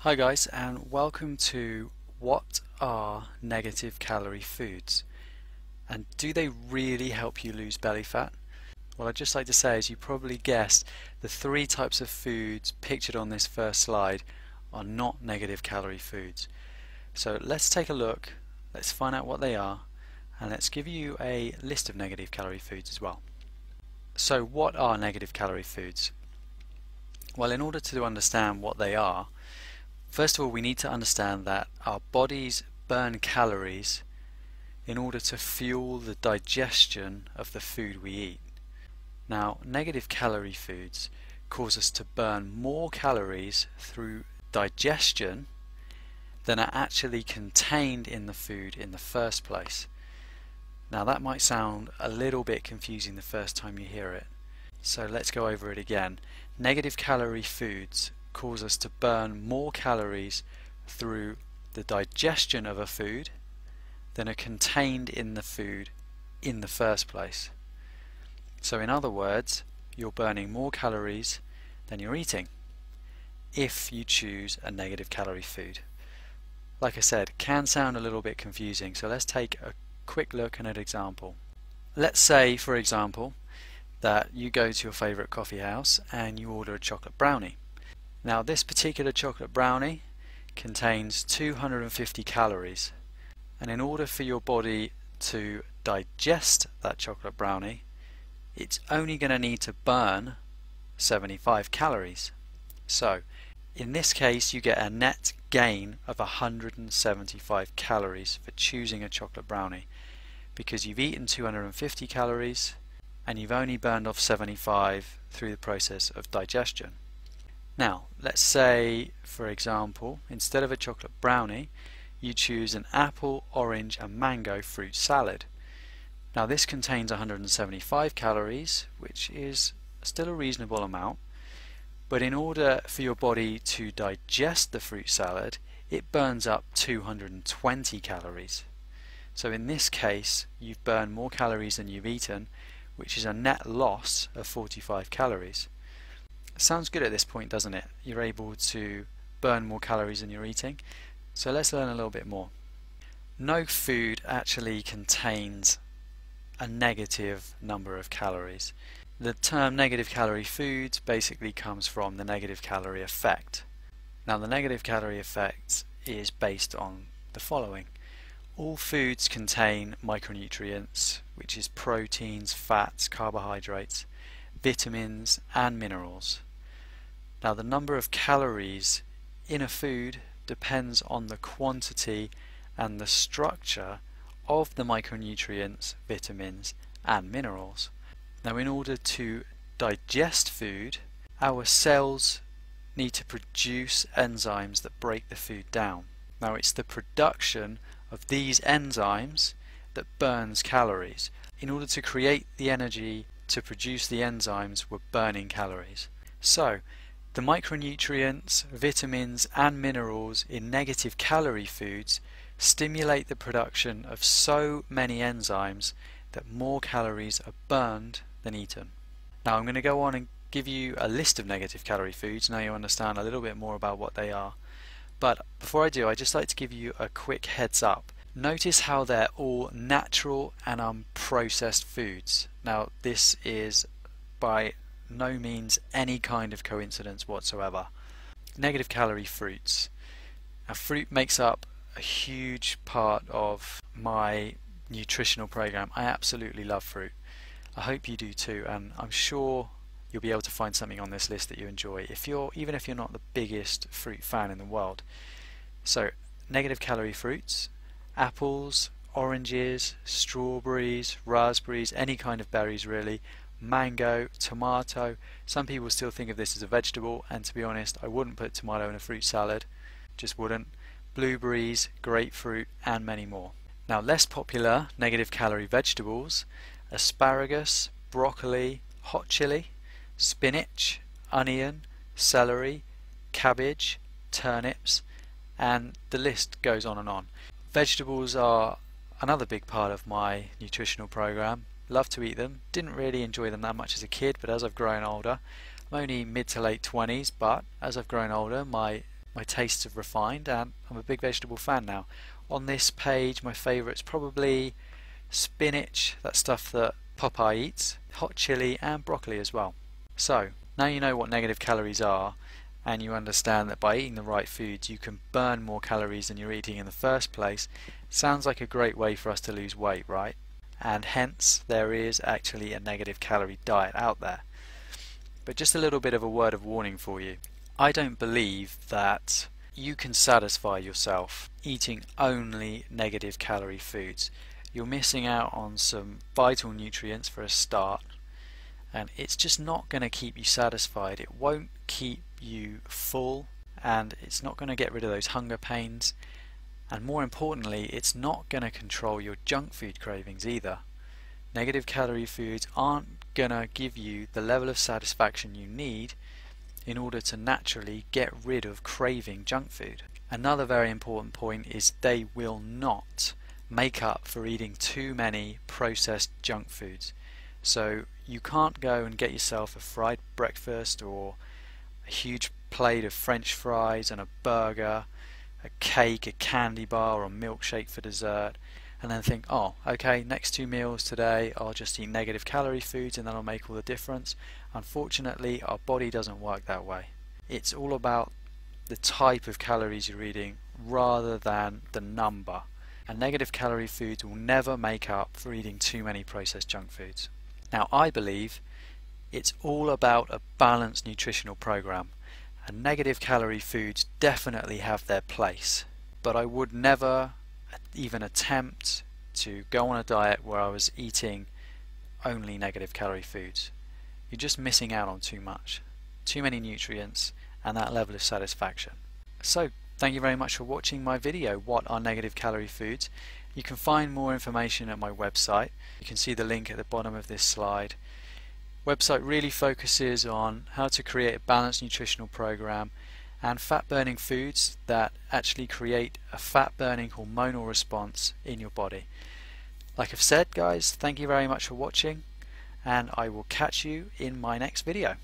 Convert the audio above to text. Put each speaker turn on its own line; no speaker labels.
Hi guys, and welcome to What are negative calorie foods, and do they really help you lose belly fat? Well, I'd just like to say, as you probably guessed, the three types of foods pictured on this first slide are not negative calorie foods. So let's take a look, let's find out what they are, and let's give you a list of negative calorie foods as well. So what are negative calorie foods? Well, in order to understand what they are, first of all, we need to understand that our bodies burn calories in order to fuel the digestion of the food we eat. Now, negative calorie foods cause us to burn more calories through digestion than are actually contained in the food in the first place. Now, that might sound a little bit confusing the first time you hear it. So let's go over it again. Negative calorie foods cause us to burn more calories through the digestion of a food than are contained in the food in the first place. So in other words, you're burning more calories than you're eating if you choose a negative calorie food. Like I said, can sound a little bit confusing, so let's take a quick look at an example. Let's say, for example, that you go to your favorite coffee house and you order a chocolate brownie. Now, this particular chocolate brownie contains 250 calories, and in order for your body to digest that chocolate brownie, it's only going to need to burn 75 calories. So in this case, you get a net gain of 175 calories for choosing a chocolate brownie, because you've eaten 250 calories and you've only burned off 75 through the process of digestion. Now, let's say, for example, instead of a chocolate brownie, you choose an apple, orange and mango fruit salad. Now, this contains 175 calories, which is still a reasonable amount, but in order for your body to digest the fruit salad, it burns up 220 calories. So in this case, you've burned more calories than you've eaten, which is a net loss of 45 calories. Sounds good at this point, doesn't it? You're able to burn more calories than you're eating. So let's learn a little bit more. No food actually contains a negative number of calories. The term negative calorie foods basically comes from the negative calorie effect. Now, the negative calorie effect is based on the following. All foods contain micronutrients, which is proteins, fats, carbohydrates, vitamins and minerals. Now, the number of calories in a food depends on the quantity and the structure of the micronutrients, vitamins and minerals. Now, in order to digest food, our cells need to produce enzymes that break the food down. Now, it's the production of these enzymes that burns calories. In order to create the energy to produce the enzymes, we're burning calories. So the micronutrients, vitamins and minerals in negative calorie foods stimulate the production of so many enzymes that more calories are burned than eaten. Now, I'm going to go on and give you a list of negative calorie foods. Now you understand a little bit more about what they are. But before I do, I'd just like to give you a quick heads up. Notice how they're all natural and unprocessed foods. Now, this is by no means any kind of coincidence whatsoever. Negative calorie fruits. Now, fruit makes up a huge part of my nutritional program. I absolutely love fruit. I hope you do too, and I'm sure you'll be able to find something on this list that you enjoy, even if you're not the biggest fruit fan in the world. So, negative calorie fruits: apples, oranges, strawberries, raspberries, any kind of berries really, mango, tomato. Some people still think of this as a vegetable, and to be honest, I wouldn't put tomato in a fruit salad, just wouldn't. Blueberries, grapefruit and many more. Now, less popular negative calorie vegetables: asparagus, broccoli, hot chili, spinach, onion, celery, cabbage, turnips, and the list goes on and on. Vegetables are another big part of my nutritional program. Love to eat them. Didn't really enjoy them that much as a kid, but as I've grown older, I'm only mid to late 20s, but as I've grown older, my my tastes have refined, and I'm a big vegetable fan now. On this page, my favourite's probably spinach, that stuff that Popeye eats, hot chili and broccoli as well. So, now you know what negative calories are, and you understand that by eating the right foods you can burn more calories than you're eating in the first place. Sounds like a great way for us to lose weight, right? And hence there is actually a negative calorie diet out there. But just a little bit of a word of warning for you. I don't believe that you can satisfy yourself eating only negative calorie foods. You're missing out on some vital nutrients for a start, and it's just not going to keep you satisfied. It won't keep you full, and it's not going to get rid of those hunger pains, and more importantly, it's not going to control your junk food cravings either. Negative calorie foods aren't going to give you the level of satisfaction you need in order to naturally get rid of craving junk food. Another very important point is they will not make up for eating too many processed junk foods. So you can't go and get yourself a fried breakfast or a huge plate of French fries and a burger, a cake, a candy bar or a milkshake for dessert, and then think, oh, okay, next 2 meals today I'll just eat negative calorie foods and that'll make all the difference. Unfortunately, our body doesn't work that way. It's all about the type of calories you're eating rather than the number. And negative calorie foods will never make up for eating too many processed junk foods. Now, I believe it's all about a balanced nutritional program, and negative calorie foods definitely have their place, but I would never even attempt to go on a diet where I was eating only negative calorie foods. You're just missing out on too much, too many nutrients and that level of satisfaction. So thank you very much for watching my video, What are Negative Calorie Foods? You can find more information at my website. You can see the link at the bottom of this slide. Website really focuses on how to create a balanced nutritional program and fat burning foods that actually create a fat burning hormonal response in your body. Like I've said, guys, thank you very much for watching, and I will catch you in my next video.